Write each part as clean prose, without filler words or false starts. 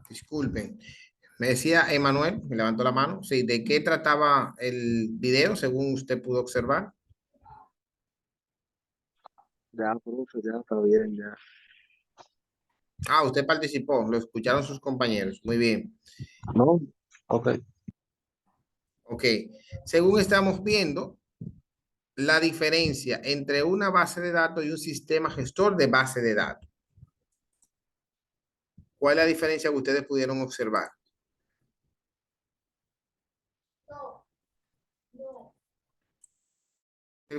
Disculpen. Me decía Emanuel, me levantó la mano. Sí, ¿de qué trataba el video según usted pudo observar? Ya, profe, ya está bien, ya. Ah, usted participó, lo escucharon sus compañeros. Muy bien. ¿No? Ok. Ok. Según estamos viendo, la diferencia entre una base de datos y un sistema gestor de base de datos. ¿Cuál es la diferencia que ustedes pudieron observar?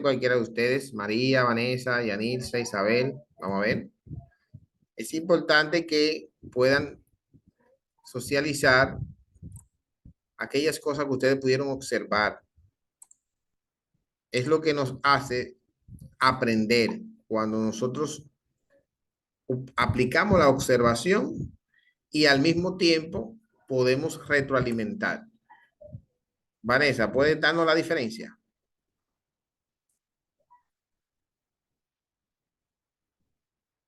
Cualquiera de ustedes, María, Vanessa, Yanilza, Isabel, vamos a ver. Es importante que puedan socializar aquellas cosas que ustedes pudieron observar. Es lo que nos hace aprender cuando nosotros aplicamos la observación y al mismo tiempo podemos retroalimentar. Vanessa, ¿puede darnos la diferencia?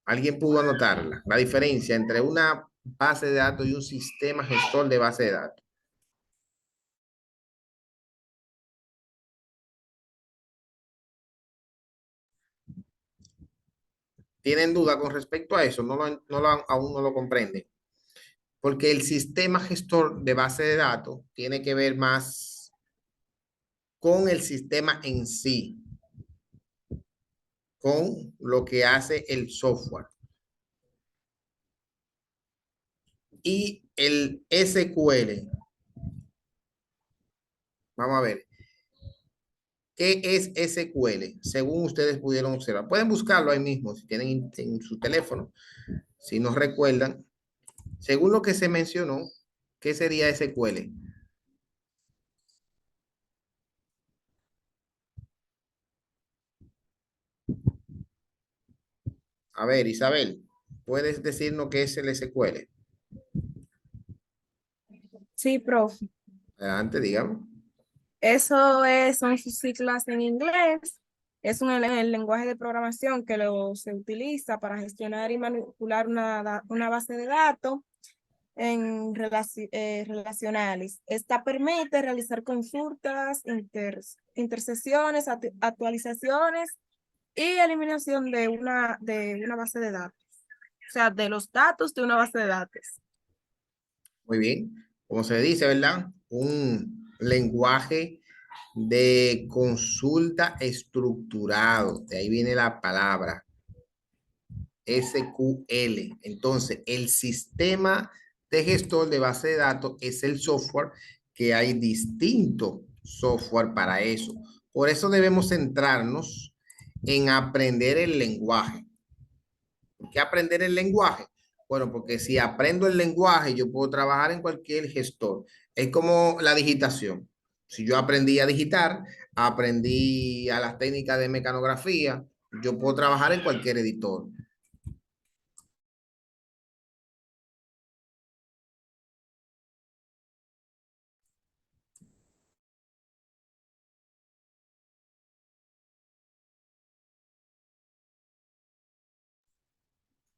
¿Alguien pudo anotarla? La diferencia entre una base de datos y un sistema gestor de base de datos. ¿Tienen duda con respecto a eso? Aún no lo comprenden. Porque el sistema gestor de base de datos tiene que ver más con el sistema en sí, con lo que hace el software. Y el SQL, vamos a ver, ¿qué es SQL? Según ustedes pudieron observar. Pueden buscarlo ahí mismo si tienen en su teléfono, si no recuerdan. Según lo que se mencionó, ¿qué sería SQL? A ver, Isabel, ¿puedes decirnos qué es el SQL? Sí, profe. Adelante, digamos. Son sus siglas en inglés. Es el lenguaje de programación que se utiliza para gestionar y manipular una base de datos relacionales. Esta permite realizar consultas, intersecciones, actualizaciones y eliminación de una base de datos. O sea, de los datos de una base de datos. Muy bien. Como se dice, ¿verdad? Un lenguaje de consulta estructurado. De ahí viene la palabra SQL. Entonces, el sistema de gestor de base de datos es el software que hay distinto software para eso. Por eso debemos centrarnos en aprender el lenguaje. ¿Por qué aprender el lenguaje? Bueno, porque si aprendo el lenguaje, yo puedo trabajar en cualquier gestor. Es como la digitación. Si yo aprendí a digitar, aprendí a las técnicas de mecanografía, yo puedo trabajar en cualquier editor.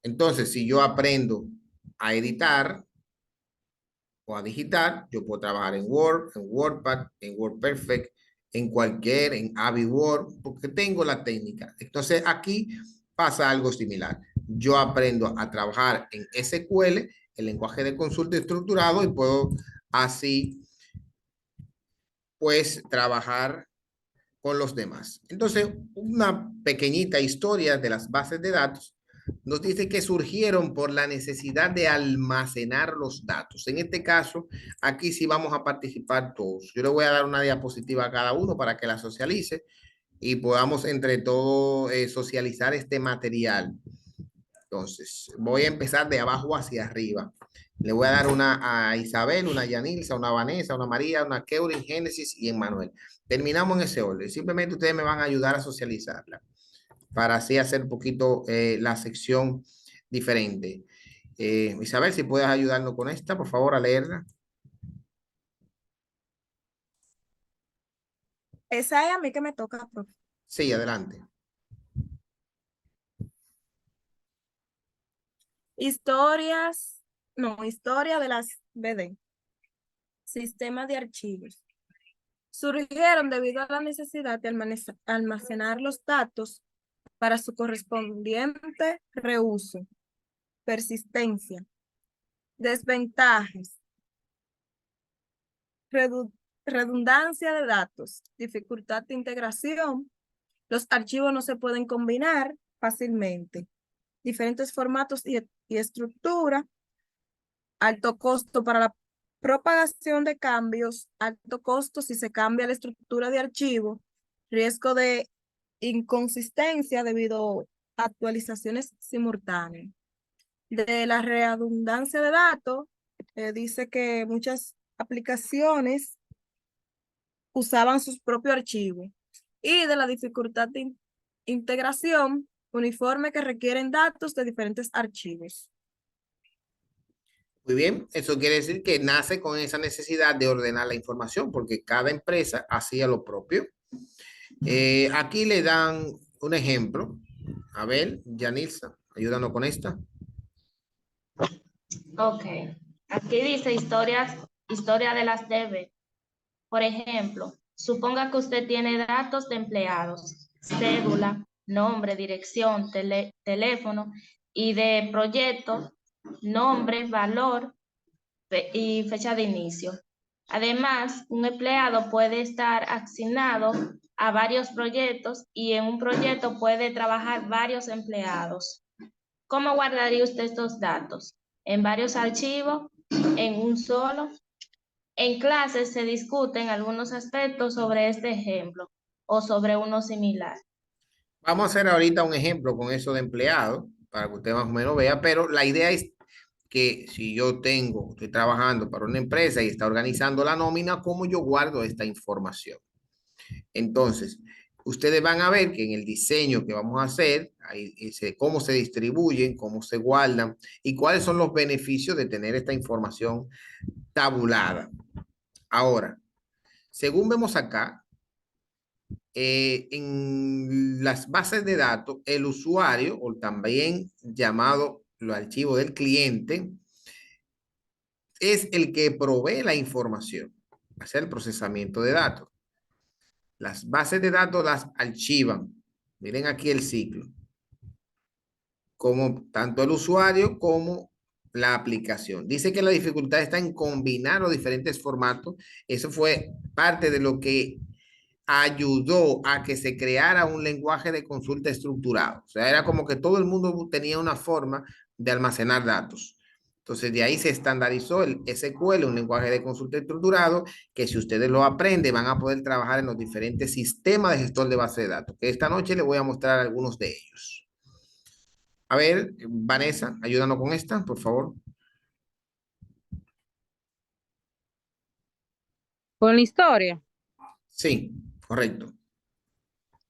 Entonces, si yo aprendo a editar o a digitar, yo puedo trabajar en Word, en WordPad, en WordPerfect, en AviWord, porque tengo la técnica. Entonces, aquí pasa algo similar. Yo aprendo a trabajar en SQL, el lenguaje de consulta estructurado, y puedo así, pues, trabajar con los demás. Entonces, una pequeñita historia de las bases de datos nos dice que surgieron por la necesidad de almacenar los datos. En este caso, aquí sí vamos a participar todos. Yo le voy a dar una diapositiva a cada uno para que la socialice y podamos entre todos socializar este material. Entonces, voy a empezar de abajo hacia arriba. Le voy a dar una a Isabel, una a Yanilza, una a Vanessa, una a María, una a Keurin, Génesis y Emmanuel. Terminamos en ese orden. Simplemente ustedes me van a ayudar a socializarla para así hacer un poquito la sección diferente. Isabel, si puedes ayudarnos con esta, por favor, a leerla. Esa es a mí que me toca, profe. Sí, adelante. Historias historia de las BD. Sistemas de archivos. Surgieron debido a la necesidad de almacenar los datos para su correspondiente reuso, persistencia, desventajas, redundancia de datos, dificultad de integración. Los archivos no se pueden combinar fácilmente. Diferentes formatos y estructura. Alto costo para la propagación de cambios. Alto costo si se cambia la estructura de archivo. Riesgo de inconsistencia debido a actualizaciones simultáneas. De la redundancia de datos, dice que muchas aplicaciones usaban sus propios archivos. Y de la dificultad de integración uniforme que requieren datos de diferentes archivos. Muy bien, eso quiere decir que nace con esa necesidad de ordenar la información porque cada empresa hacía lo propio. Aquí le dan un ejemplo. A ver, Yanilsa, ayúdanos con esta. Ok, aquí dice historia de las DB. Por ejemplo, suponga que usted tiene datos de empleados, cédula, nombre, dirección, teléfono y de proyecto, nombre, valor y fecha de inicio. Además, un empleado puede estar asignado a varios proyectos y en un proyecto puede trabajar varios empleados. ¿Cómo guardaría usted estos datos? ¿En varios archivos? ¿En un solo? En clases se discuten algunos aspectos sobre este ejemplo o sobre uno similar. Vamos a hacer ahorita un ejemplo con eso de empleado para que usted más o menos vea, pero la idea es que si yo estoy trabajando para una empresa y está organizando la nómina, ¿cómo yo guardo esta información? Entonces, ustedes van a ver que en el diseño que vamos a hacer, ahí dice cómo se distribuyen, cómo se guardan y cuáles son los beneficios de tener esta información tabulada. Ahora, según vemos acá, en las bases de datos, el usuario, o también llamado los archivos del cliente, es el que provee la información, hace el procesamiento de datos. Las bases de datos las archivan. Miren aquí el ciclo. Como tanto el usuario como la aplicación. Dice que la dificultad está en combinar los diferentes formatos. Eso fue parte de lo que ayudó a que se creara un lenguaje de consulta estructurado. O sea, era como que todo el mundo tenía una forma de almacenar datos. Entonces, de ahí se estandarizó el SQL, un lenguaje de consulta estructurado, que si ustedes lo aprenden, van a poder trabajar en los diferentes sistemas de gestor de base de datos, que esta noche les voy a mostrar algunos de ellos. A ver, Vanessa, ayúdanos con esta, por favor. Con la historia, Sí, correcto.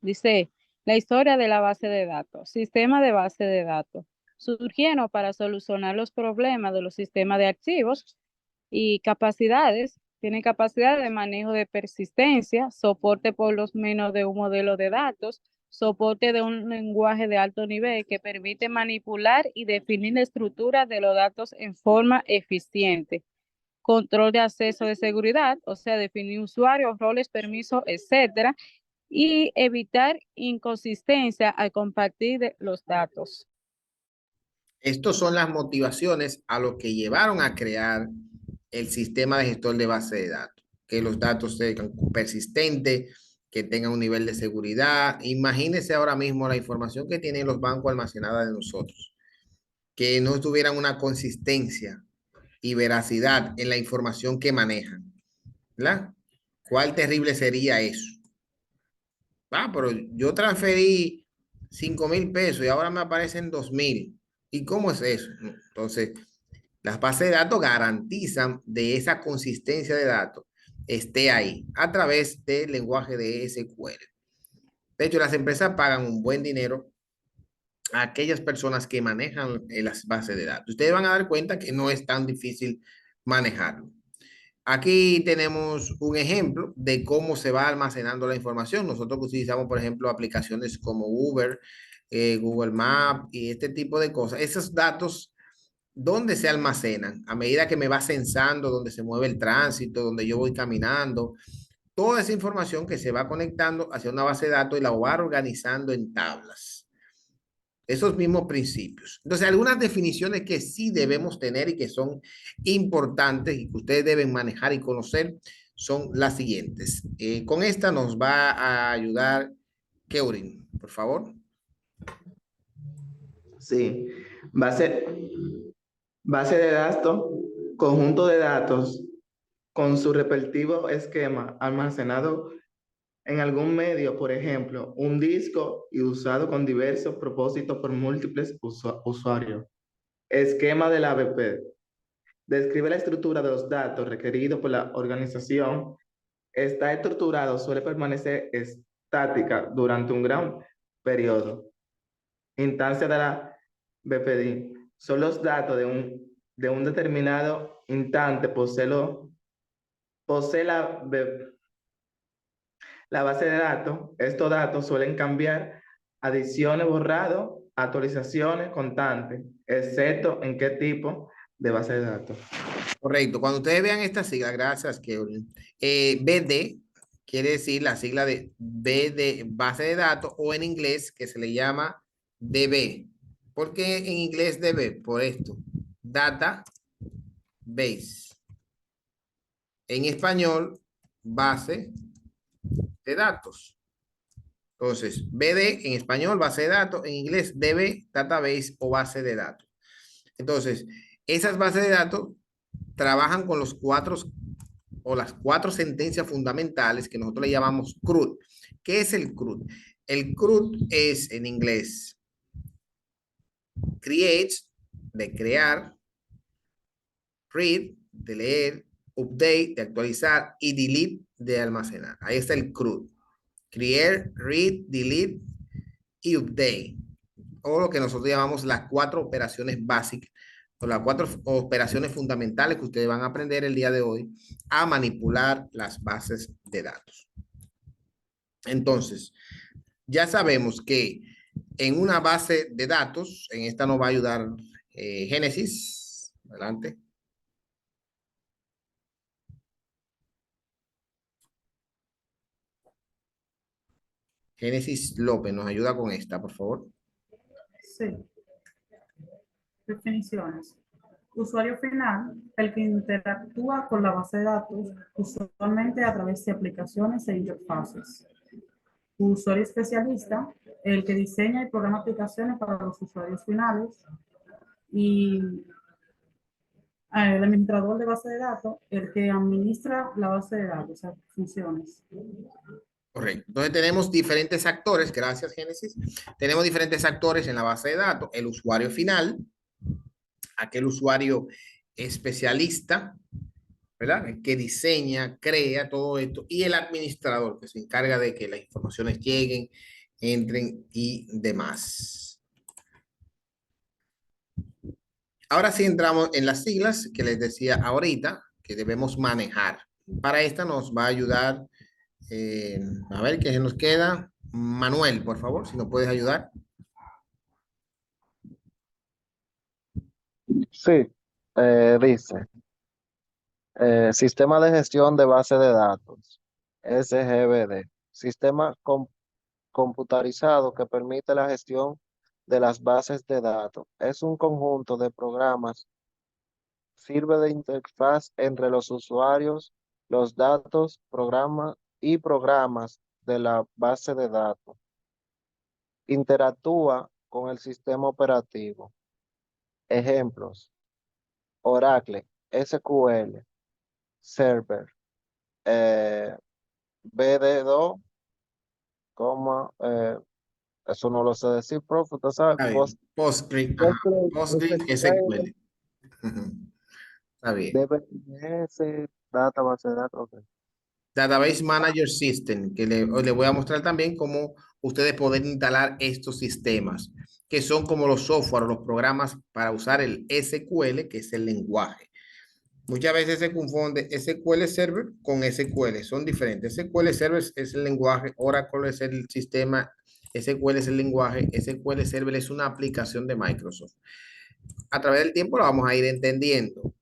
dice, la historia de la base de datos, sistema de base de datos, surgieron para solucionar los problemas de los sistemas de archivos y capacidades, tienen capacidad de manejo de persistencia, soporte por lo menos de un modelo de datos, soporte de un lenguaje de alto nivel que permite manipular y definir la estructura de los datos en forma eficiente. Control de acceso de seguridad, o sea, definir usuarios, roles, permisos, etcétera, y evitar inconsistencia al compartir los datos. Estas son las motivaciones a lo que llevaron a crear el sistema de gestor de base de datos, que los datos sean persistentes, que tengan un nivel de seguridad. Imagínense ahora mismo la información que tienen los bancos almacenada de nosotros, que no tuvieran una consistencia y veracidad en la información que manejan, ¿verdad? ¿Cuál terrible sería eso? Pero yo transferí 5,000 pesos y ahora me aparecen 2,000. ¿Y cómo es eso? Entonces, las bases de datos garantizan de esa consistencia de datos esté ahí a través del lenguaje de SQL. De hecho, las empresas pagan un buen dinero a aquellas personas que manejan las bases de datos. Ustedes van a dar cuenta que no es tan difícil manejarlo. Aquí tenemos un ejemplo de cómo se va almacenando la información. Nosotros utilizamos, por ejemplo, aplicaciones como Uber, Google Maps y este tipo de cosas. Esos datos dónde se almacenan a medida que me va censando, donde se mueve el tránsito, donde yo voy caminando, toda esa información que se va conectando hacia una base de datos y la va organizando en tablas. Esos mismos principios. Entonces, algunas definiciones que sí debemos tener y que son importantes y que ustedes deben manejar y conocer son las siguientes. Con esta nos va a ayudar Keurin, por favor. Sí, base, base de datos, conjunto de datos con su respectivo esquema almacenado en algún medio, por ejemplo, un disco y usado con diversos propósitos por múltiples usuarios. Esquema del ABP. Describe la estructura de los datos requeridos por la organización. Está estructurado, suele permanecer estática durante un gran periodo. Instancia de la BPD. Son los datos de un determinado instante, posee la base de datos. Estos datos suelen cambiar, adiciones, borrado, actualizaciones constantes, excepto en qué tipo de base de datos. Correcto. Cuando ustedes vean esta sigla, gracias, Keurin. BD quiere decir la sigla de B de base de datos o en inglés que se le llama DB. ¿Por qué en inglés DB? Por esto. Data Base. En español, base de datos. Entonces, BD en español, base de datos. En inglés, DB, database o base de datos. Entonces, esas bases de datos trabajan con los las cuatro sentencias fundamentales que nosotros le llamamos CRUD. ¿Qué es el CRUD? El CRUD es en inglés create, de crear, read, de leer, update, de actualizar y delete, de almacenar. Ahí está el CRUD. Create, read, delete y update. O lo que nosotros llamamos las cuatro operaciones básicas o las cuatro operaciones fundamentales que ustedes van a aprender el día de hoy a manipular las bases de datos. Entonces, ya sabemos que en una base de datos, en esta nos va a ayudar Génesis. Adelante. Génesis López nos ayuda con esta, por favor. Sí. Definiciones. Usuario final, el que interactúa con la base de datos, usualmente a través de aplicaciones e interfaces. Usuario especialista, el que diseña y programa aplicaciones para los usuarios finales. Y el administrador de base de datos, el que administra la base de datos, o sea, funciones. Correcto. Entonces tenemos diferentes actores, gracias Génesis. Tenemos diferentes actores en la base de datos. El usuario final, aquel usuario especialista, ¿verdad? El que diseña, crea todo esto. Y el administrador, que se encarga de que las informaciones lleguen, entren y demás. Ahora sí entramos en las siglas que les decía ahorita, que debemos manejar. Para esta nos va a ayudar, a ver qué nos queda. Manuel, por favor, si nos puedes ayudar. Sí, dice, Sistema de Gestión de Base de Datos, SGBD, sistema computarizado que permite la gestión de las bases de datos. Es un conjunto de programas, sirve de interfaz entre los usuarios, los datos, programas y programas de la base de datos. Interactúa con el sistema operativo. Ejemplos: Oracle, SQL, Server, BD2, eso no lo sé decir, profe, usted sabe, Postgres, SQL. Está bien. DBMS, database de datos. Okay. Database Manager System, que le voy a mostrar también cómo ustedes pueden instalar estos sistemas, que son como los software, los programas para usar el SQL, que es el lenguaje. Muchas veces se confunde SQL Server con SQL, son diferentes. SQL Server es el lenguaje, Oracle es el sistema, SQL es el lenguaje, SQL Server es una aplicación de Microsoft. a través del tiempo lo vamos a ir entendiendo.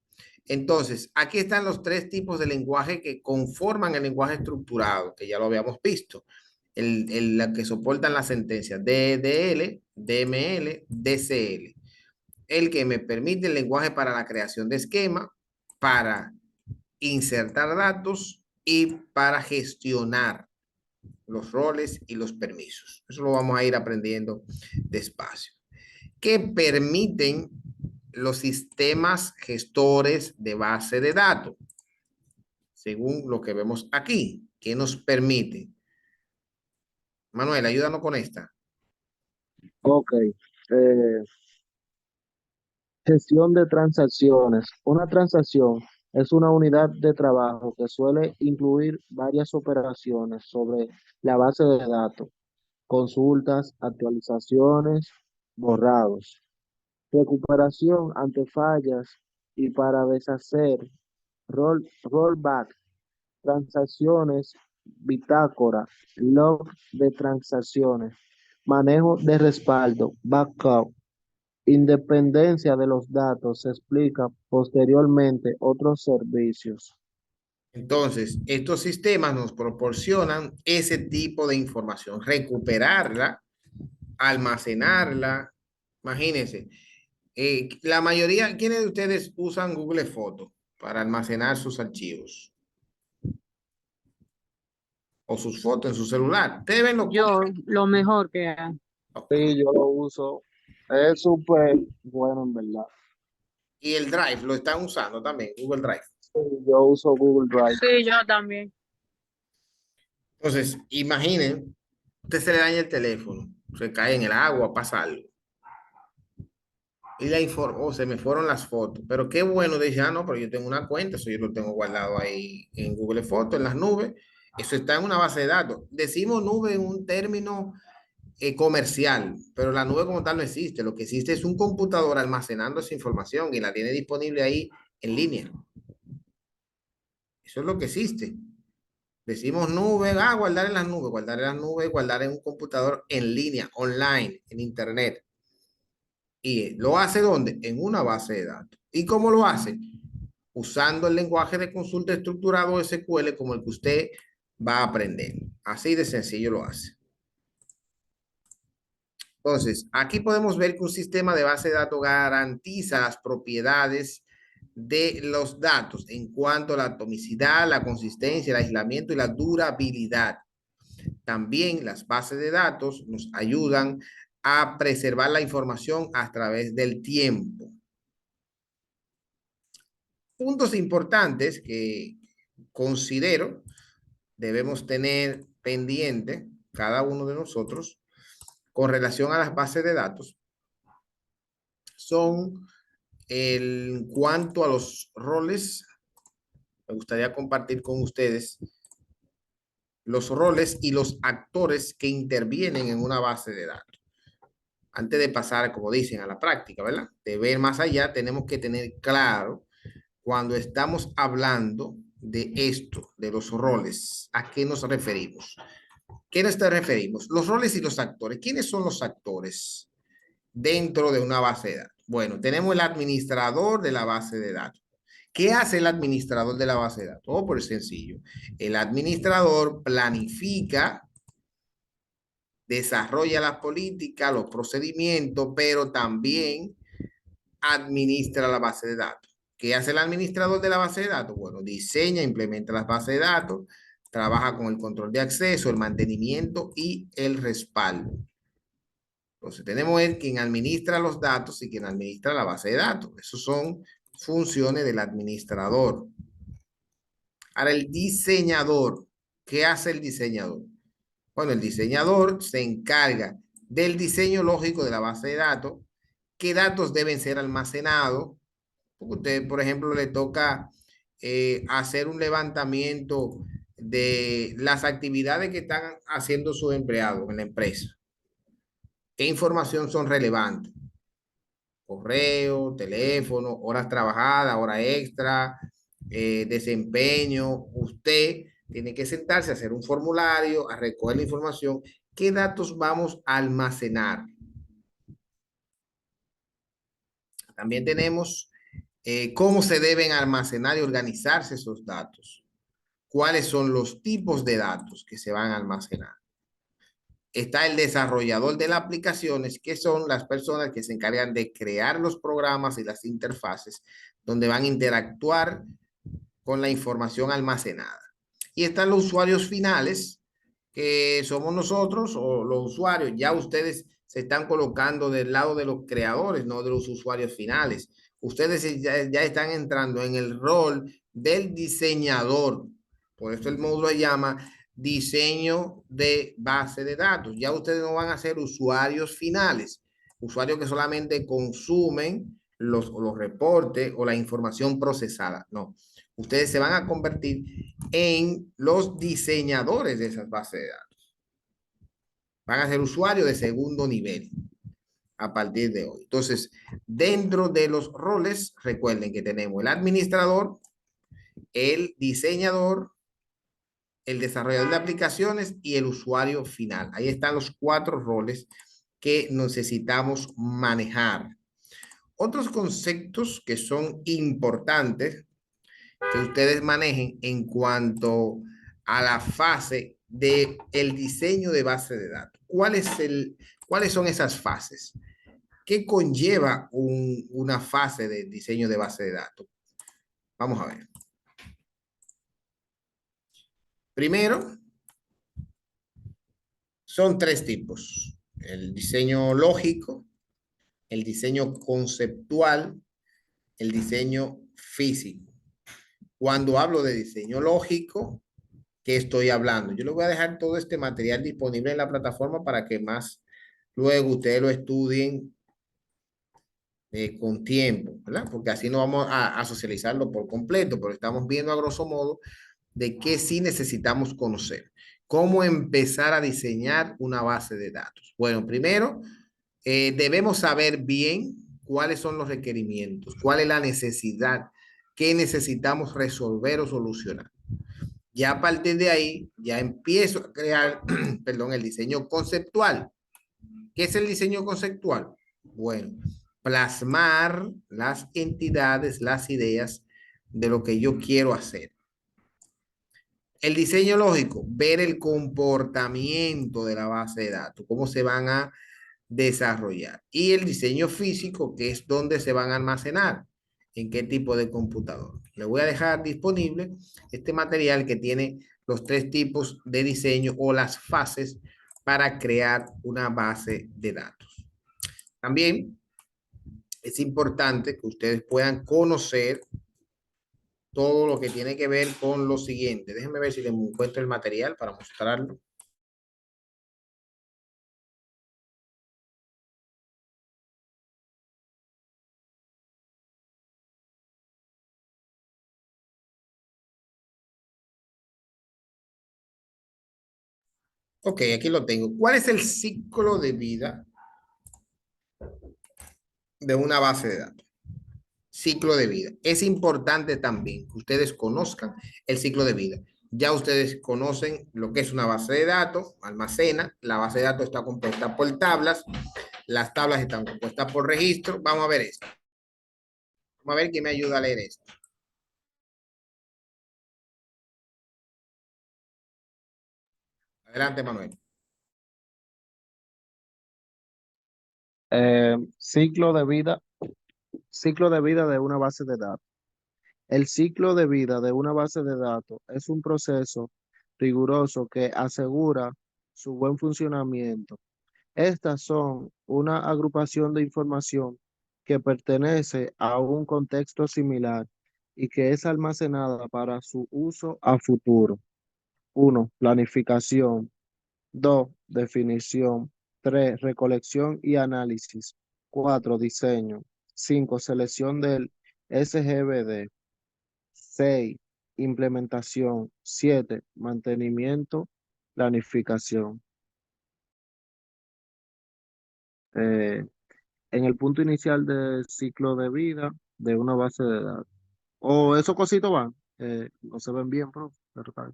Entonces, aquí están los tres tipos de lenguaje que conforman el lenguaje estructurado, que ya lo habíamos visto. La que soportan las sentencias DDL, DML, DCL. El que me permite el lenguaje para la creación de esquema, para insertar datos y para gestionar los roles y los permisos. Eso lo vamos a ir aprendiendo despacio. ¿Qué permiten los sistemas gestores de base de datos? Según lo que vemos aquí, ¿qué nos permite? Manuel, ayúdanos con esta. Ok. Gestión de transacciones. Una transacción es una unidad de trabajo que suele incluir varias operaciones sobre la base de datos, consultas, actualizaciones, borrados, recuperación ante fallas y para deshacer, rollback, transacciones, bitácora, log de transacciones, manejo de respaldo, backup. Independencia de los datos se explica posteriormente otros servicios. Entonces, estos sistemas nos proporcionan ese tipo de información, recuperarla, almacenarla. Imagínense, la mayoría, ¿quiénes de ustedes usan Google Fotos para almacenar sus archivos? O sus fotos en su celular. Ustedes ven Yo, lo mejor que hay. Sí, yo lo uso. Es súper bueno en verdad. Y el Drive lo están usando también, Google Drive. Sí, yo uso Google Drive. Sí, yo también. Entonces, imaginen, usted se le daña el teléfono, se cae en el agua, pasa algo. Y la informó, se me fueron las fotos. Pero qué bueno, dice, ah, no, pero yo tengo una cuenta, eso yo lo tengo guardado ahí en Google Fotos, en las nubes. Eso está en una base de datos. Decimos nube en un término comercial, pero la nube como tal no existe. Lo que existe es un computador almacenando esa información y la tiene disponible ahí en línea. Eso es lo que existe. Decimos nube, guardar en las nubes, guardar en las nubes, guardar en un computador en línea, online, en internet. ¿Y lo hace dónde? En una base de datos. ¿Y cómo lo hace? Usando el lenguaje de consulta estructurado SQL como el que usted va a aprender. Así de sencillo lo hace. Entonces, aquí podemos ver que un sistema de base de datos garantiza las propiedades de los datos en cuanto a la atomicidad, la consistencia, el aislamiento y la durabilidad. También las bases de datos nos ayudan a preservar la información a través del tiempo. Puntos importantes que considero debemos tener pendiente cada uno de nosotros con relación a las bases de datos son en cuanto a los roles. Me gustaría compartir con ustedes los roles y los actores que intervienen en una base de datos. Antes de pasar, como dicen, a la práctica, ¿verdad? De ver más allá, tenemos que tener claro cuando estamos hablando de esto, de los roles, ¿a qué nos referimos? ¿Qué nos referimos? Los roles y los actores. ¿Quiénes son los actores dentro de una base de datos? Bueno, tenemos el administrador de la base de datos. ¿Qué hace el administrador de la base de datos? Oh, por sencillo. El administrador planifica, desarrolla las políticas, los procedimientos, pero también administra la base de datos. ¿Qué hace el administrador de la base de datos? Bueno, diseña, implementa las bases de datos, trabaja con el control de acceso, el mantenimiento y el respaldo. Entonces tenemos el quien administra los datos y quien administra la base de datos. Esos son funciones del administrador. Ahora el diseñador. ¿Qué hace el diseñador? Bueno, el diseñador se encarga del diseño lógico de la base de datos, qué datos deben ser almacenados. Porque usted, por ejemplo, le toca hacer un levantamiento de las actividades que están haciendo sus empleados en la empresa. ¿Qué información son relevantes? Correo, teléfono, horas trabajadas, hora extra, desempeño. Usted tiene que sentarse a hacer un formulario, a recoger la información. ¿Qué datos vamos a almacenar? También tenemos cómo se deben almacenar y organizarse esos datos. ¿Cuáles son los tipos de datos que se van a almacenar? Está el desarrollador de las aplicaciones, que son las personas que se encargan de crear los programas y las interfaces donde van a interactuar con la información almacenada. Y están los usuarios finales, que somos nosotros o los usuarios. Ya ustedes se están colocando del lado de los creadores, no de los usuarios finales. Ustedes ya están entrando en el rol del diseñador. Por eso el módulo se llama diseño de base de datos. Ya ustedes no van a ser usuarios finales, usuarios que solamente consumen los reportes o la información procesada. No, ustedes se van a convertir en los diseñadores de esas bases de datos. Van a ser usuarios de segundo nivel a partir de hoy. Entonces, dentro de los roles, recuerden que tenemos el administrador, el diseñador, el desarrollador de aplicaciones y el usuario final. Ahí están los 4 roles que necesitamos manejar. Otros conceptos que son importantes que ustedes manejen en cuanto a la fase del diseño de base de datos. ¿Cuáles son esas fases? ¿Qué conlleva una fase de diseño de base de datos? Vamos a ver. Primero, son 3 tipos: el diseño lógico, el diseño conceptual, el diseño físico. Cuando hablo de diseño lógico, ¿qué estoy hablando? Yo les voy a dejar todo este material disponible en la plataforma para que más luego ustedes lo estudien con tiempo, ¿verdad? Porque así no vamos a socializarlo por completo, pero estamos viendo a grosso modo de qué sí necesitamos conocer. ¿Cómo empezar a diseñar una base de datos? Bueno, primero debemos saber bien cuáles son los requerimientos, cuál es la necesidad, qué necesitamos resolver o solucionar. Ya a partir de ahí, ya empiezo a crear, perdón, el diseño conceptual. ¿Qué es el diseño conceptual? Bueno, plasmar las entidades, las ideas de lo que yo quiero hacer. El diseño lógico, ver el comportamiento de la base de datos, cómo se van a desarrollar. Y el diseño físico, que es donde se van a almacenar, en qué tipo de computador. Le voy a dejar disponible este material que tiene los 3 tipos de diseño o las fases para crear una base de datos. También es importante que ustedes puedan conocer todo lo que tiene que ver con lo siguiente. Déjenme ver si les encuentro el material para mostrarlo. Ok, aquí lo tengo. ¿Cuál es el ciclo de vida de una base de datos? Ciclo de vida. Es importante también que ustedes conozcan el ciclo de vida. Ya ustedes conocen lo que es una base de datos, almacena. La base de datos está compuesta por tablas. Las tablas están compuestas por registros. Vamos a ver esto. Vamos a ver quién me ayuda a leer esto. Adelante, Manuel. Ciclo de vida de una base de datos. El ciclo de vida de una base de datos es un proceso riguroso que asegura su buen funcionamiento. Estas son una agrupación de información que pertenece a un contexto similar y que es almacenada para su uso a futuro. 1. Planificación. 2. Definición. 3. Recolección y análisis. 4. Diseño. 5. Selección del SGBD. 6. Implementación. 7. Mantenimiento. Planificación. Eh, en el punto inicial del ciclo de vida de una base de datos. O esos cositos van. No se ven bien, profe, ¿verdad?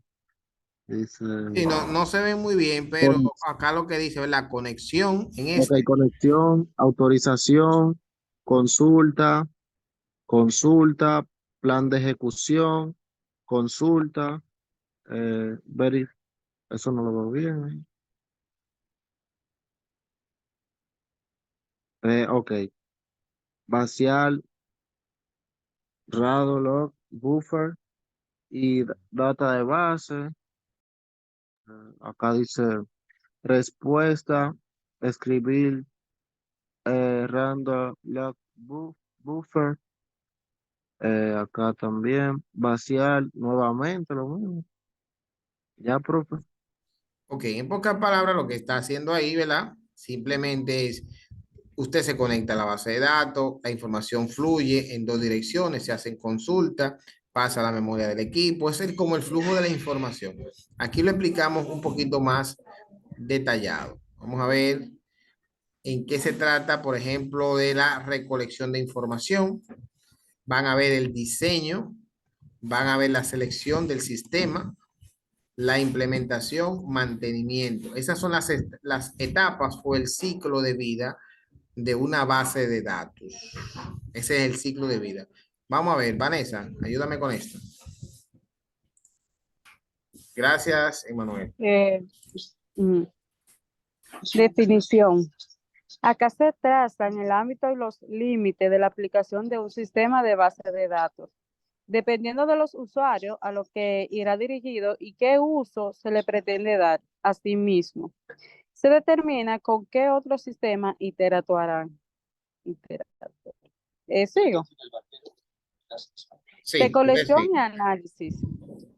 Dice, Sí, no se ve muy bien, pero acá lo que dice es la conexión en ok, este. conexión, autorización, consulta, consulta, plan de ejecución, consulta, eso no lo veo bien. Ok, vaciar, Radolog, buffer y data de base. Acá dice respuesta, escribir random log buffer. Acá también vaciar nuevamente lo mismo. Ya, profe. Ok, en pocas palabras lo que está haciendo ahí, ¿verdad? Simplemente es, usted se conecta a la base de datos, la información fluye en dos direcciones, se hacen consultas, pasa a la memoria del equipo, es como el flujo de la información. Aquí lo explicamos un poquito más detallado. Vamos a ver en qué se trata, por ejemplo, de la recolección de información. Van a ver el diseño, van a ver la selección del sistema, la implementación, mantenimiento. Esas son las etapas o el ciclo de vida de una base de datos. Ese es el ciclo de vida. Vamos a ver, Vanessa, ayúdame con esto. Gracias, Emanuel. Mm, Definición. Acá se traza en el ámbito y los límites de la aplicación de un sistema de base de datos, dependiendo de los usuarios a los que irá dirigido y qué uso se le pretende dar a sí mismo. Se determina con qué otro sistema interactuarán. Sigo. Sí, Recolección y análisis.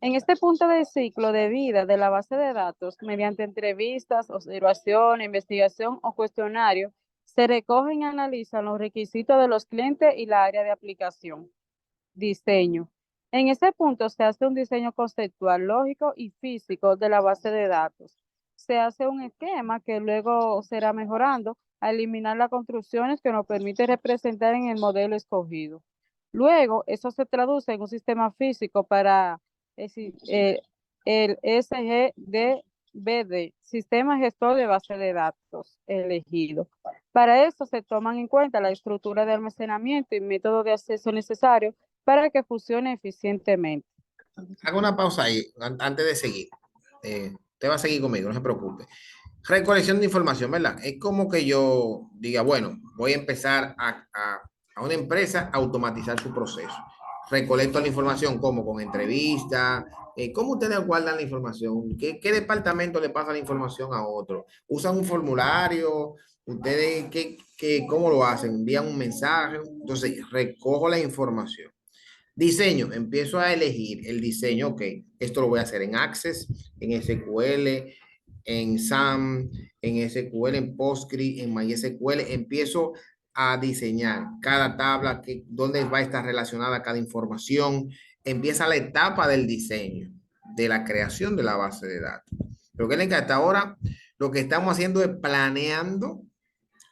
En este punto del ciclo de vida de la base de datos, mediante entrevistas, observación, investigación o cuestionario, se recogen y analizan los requisitos de los clientes y la área de aplicación. Diseño. En este punto se hace un diseño conceptual, lógico y físico de la base de datos. Se hace un esquema que luego será mejorando a eliminar las construcciones que nos permite representar en el modelo escogido. Luego, eso se traduce en un sistema físico para el SGDBD, Sistema Gestor de Base de Datos elegido. Para eso se toman en cuenta la estructura de almacenamiento y método de acceso necesario para que funcione eficientemente. Hago una pausa ahí antes de seguir. Usted va a seguir conmigo, no se preocupe. Recolección de información, ¿verdad? Es como que yo diga, bueno, voy a empezar a una empresa a automatizar su proceso. Recolecto la información, como con entrevistas, ¿cómo ustedes guardan la información? ¿Qué departamento le pasa la información a otro? ¿Usan un formulario? ¿Ustedes cómo lo hacen? ¿Envían un mensaje? Entonces, recojo la información. Diseño, empiezo a elegir el diseño, ok, esto lo voy a hacer en Access, en SQL, en SAM, en SQL, en Postgres, en MySQL, empiezo a diseñar cada tabla, dónde va a estar relacionada cada información, empieza la etapa del diseño, de la creación de la base de datos. Pero que hasta ahora lo que estamos haciendo es planeando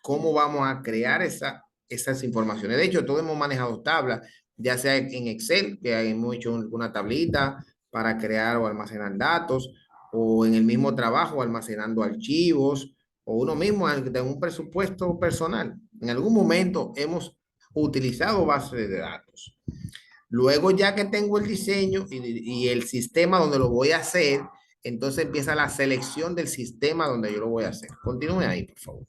cómo vamos a crear esas informaciones. De hecho, todos hemos manejado tablas, ya sea en Excel, que hemos hecho una tablita para crear o almacenar datos, o en el mismo trabajo almacenando archivos, o uno mismo en un presupuesto personal. En algún momento hemos utilizado bases de datos. Luego, ya que tengo el diseño y el sistema donde lo voy a hacer, entonces empieza la selección del sistema donde yo lo voy a hacer. Continúe ahí, por favor.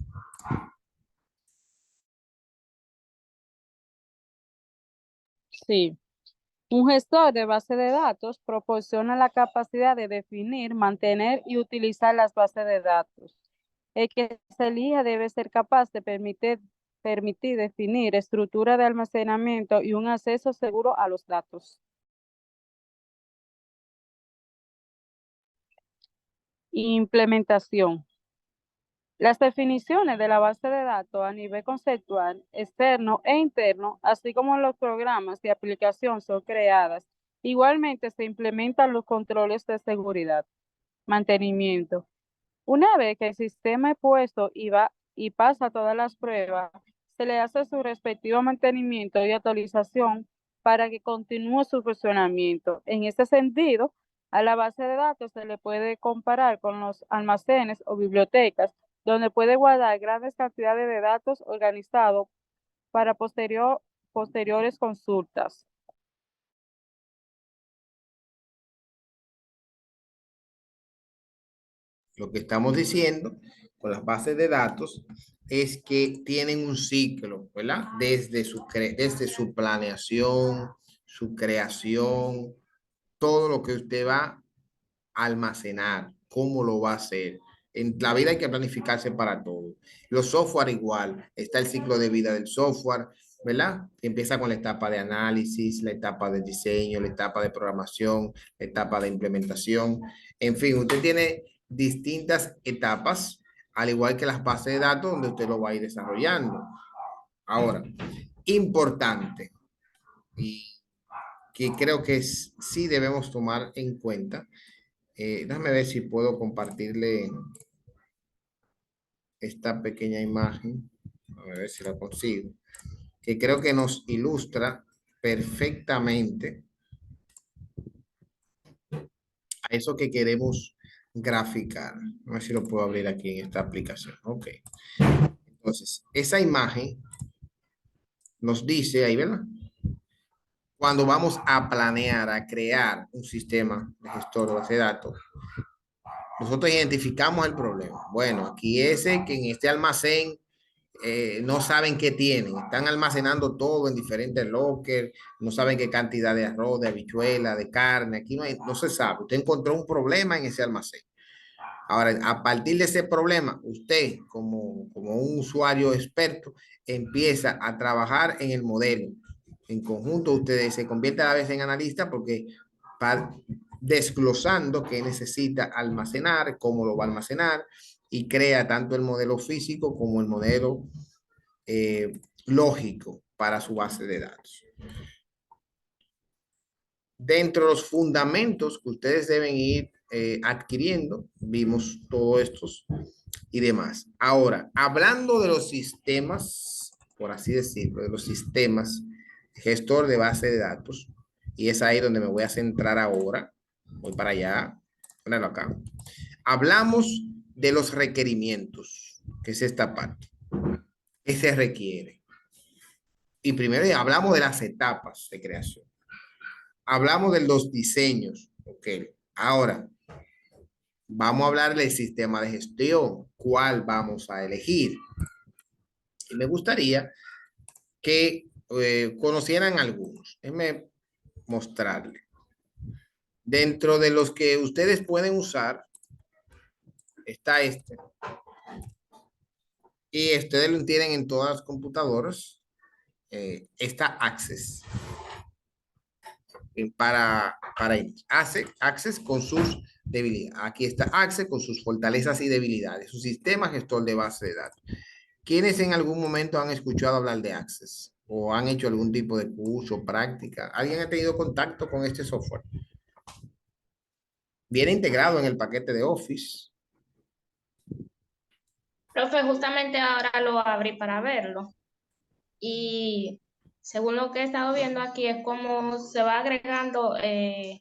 Sí. Un gestor de base de datos proporciona la capacidad de definir, mantener y utilizar las bases de datos. El que se elija debe ser capaz de permitir definir estructura de almacenamiento y un acceso seguro a los datos. Implementación. Las definiciones de la base de datos a nivel conceptual, externo e interno, así como los programas de aplicación son creadas. Igualmente se implementan los controles de seguridad. Mantenimiento. Una vez que el sistema es puesto y pasa todas las pruebas, se le hace su respectivo mantenimiento y actualización para que continúe su funcionamiento. En este sentido, a la base de datos se le puede comparar con los almacenes o bibliotecas, donde puede guardar grandes cantidades de datos organizados para posteriores consultas. Lo que estamos diciendo con las bases de datos es que tienen un ciclo, ¿verdad? Desde su planeación, su creación, todo lo que usted va a almacenar, cómo lo va a hacer. En la vida hay que planificarse para todo. Los software igual, está el ciclo de vida del software, ¿verdad? Empieza con la etapa de análisis, la etapa de diseño, la etapa de programación, la etapa de implementación. En fin, usted tiene distintas etapas, al igual que las bases de datos donde usted lo va a ir desarrollando. Ahora, importante, y que creo que sí debemos tomar en cuenta. Déjame ver si puedo compartirle esta pequeña imagen. A ver si la consigo. Que creo que nos ilustra perfectamente a eso que queremos graficar. A ver si lo puedo abrir aquí en esta aplicación. Ok. Entonces, esa imagen nos dice ahí, ¿verdad? Cuando vamos a planear, a crear un sistema de gestor de base de datos, nosotros identificamos el problema. Bueno, aquí ese que en este almacén no saben qué tienen, están almacenando todo en diferentes lockers, no saben qué cantidad de arroz, de habichuela, de carne, aquí no se sabe. Usted encontró un problema en ese almacén. Ahora, a partir de ese problema, usted como un usuario experto empieza a trabajar en el modelo. En conjunto, ustedes se convierte a la vez en analista porque va desglosando qué necesita almacenar, cómo lo va a almacenar y crea tanto el modelo físico como el modelo lógico para su base de datos. Dentro de los fundamentos que ustedes deben ir adquiriendo, vimos todos estos y demás. Ahora, hablando de los sistemas, por así decirlo, de los sistemas gestor de base de datos, y es ahí donde me voy a centrar ahora, voy para allá, ponerlo acá. Hablamos de los requerimientos, que es esta parte. ¿Qué se requiere? Y primero hablamos de las etapas de creación. Hablamos de los diseños. Ok. Ahora, vamos a hablar del sistema de gestión. ¿Cuál vamos a elegir? Y me gustaría que conocieran algunos. Déjenme mostrarles. Dentro de los que ustedes pueden usar, está este. Y ustedes lo tienen en todas las computadoras. Está Access. Para Access con sus debilidades. Aquí está Access con sus fortalezas y debilidades. Su sistema gestor de base de datos. ¿Quiénes en algún momento han escuchado hablar de Access? ¿O han hecho algún tipo de curso, práctica? ¿Alguien ha tenido contacto con este software? Viene integrado en el paquete de Office. Profe, justamente ahora lo abrí para verlo. Y según lo que he estado viendo aquí, es como se va agregando la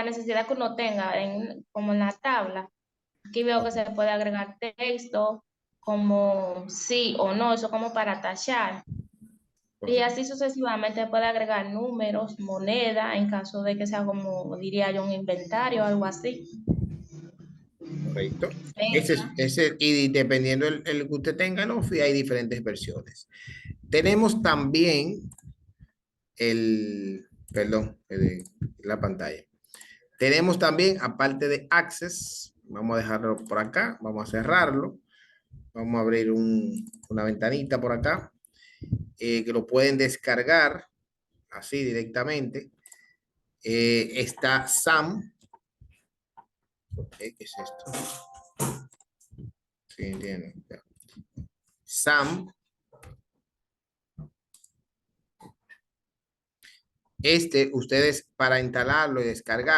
necesidad que uno tenga, como en la tabla. Aquí veo que se puede agregar texto, como sí o no, eso como para tachar. Y así sucesivamente puede agregar números, moneda, en caso de que sea como, diría yo, un inventario o algo así. Correcto. Y dependiendo el que usted tenga en Office, hay diferentes versiones. Tenemos también la pantalla. Tenemos también, aparte de Access, vamos a dejarlo por acá, vamos a cerrarlo. Vamos a abrir una ventanita por acá, que lo pueden descargar así directamente. Está SAM. ¿Qué es esto? Sí, entiendo. SAM. Ustedes para instalarlo y descargar